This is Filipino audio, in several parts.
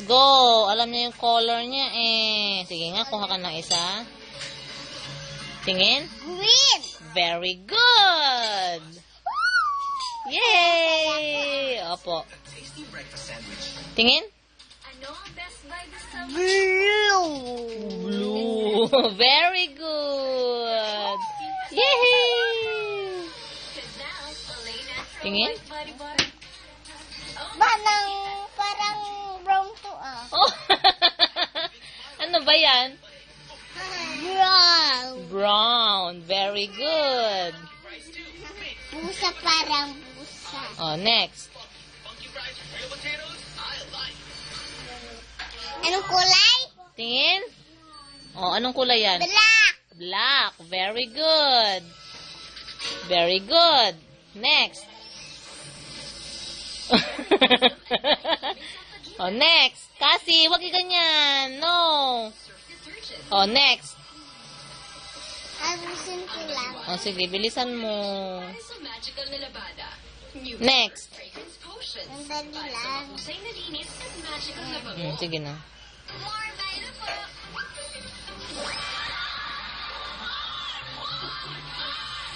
Go! Alam niya yung color niya eh. Sige nga, kuha ka ng isa. Tingin? Green. Very good! Yay! Opo. Tingin? Blue. Blue. Very good! Yay! Tingin? Parang brown to Oh. Ano ba yan? Brown. Brown. Very good. Pusa parang pusa. Oh, next. Anong kulay? Tingin? Oh, anong kulay yan? Black. Black. Very good. Very good. Next. Oh, next. Kasi, wag ganyan. No. Oh, next. Abusin ko lang. Oh, sige, bilisan mo. Next. Ang dali lang. Sige na.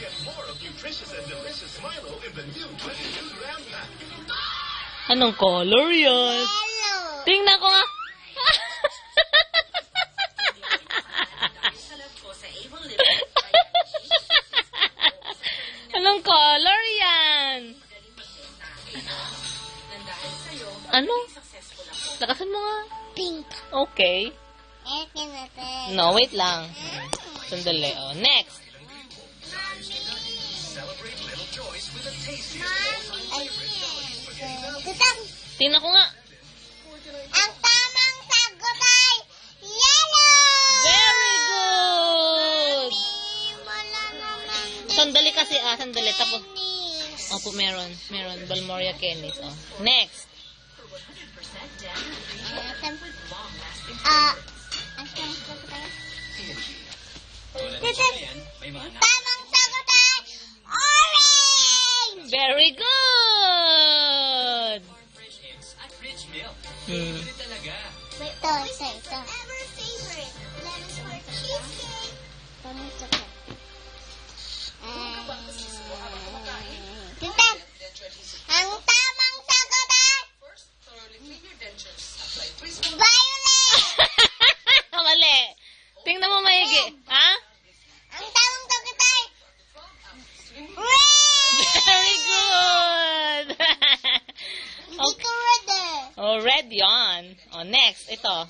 Get more of nutritious and delicious Milo in the new 22-gram pack. Anong color yan? Yellow. Tingnan ko nga. Anong color yan? Ano? Lakasan mo nga. Pink. Okay. Ekin natin. No, wait lang. Sandali. Oh, next. Tutang. Tingnan ko nga. Ang tamang sagot ay yellow. Very good. Wala naman. Sandali kasi, sandali. Tapos, Dennis. opo, meron. Balmoria Kennis. Oh. Next. Ang tamang sagot ay tutang. Tamang sagot ay orange. Very good. Ito. Tutang. Ang tamang sagot ay violet. Mali. Tingnan mo maigi. Ha? Ang tamang sagot ay red. Very good. Hindi ko red eh. Oh, red yon. Oh, next. Ito.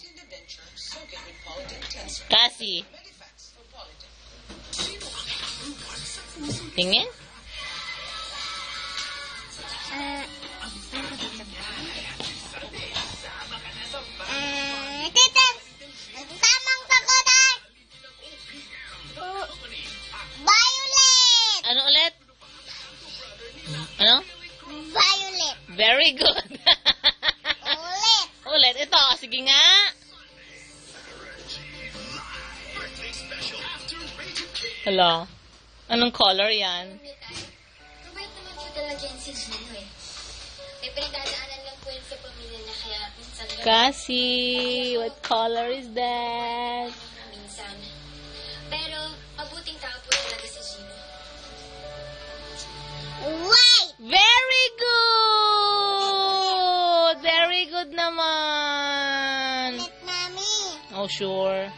Kasi. Tingin? Tutang. Ang tamang sagot ay violet. Ano ulit? Ano? Violet. Very good. Ulit. Ulit. Ito. Sige nga. Hello. Anong color yan? Mabait naman po talaga yan si Gino eh. May pinagdadaanan lang po yun sa pamilya niya kaya minsan Kasi, what color is that? minsan. Pero mabuting tao po talaga si Gino. White. Very good! Very good naman! Ulit, mami. Oh, sure.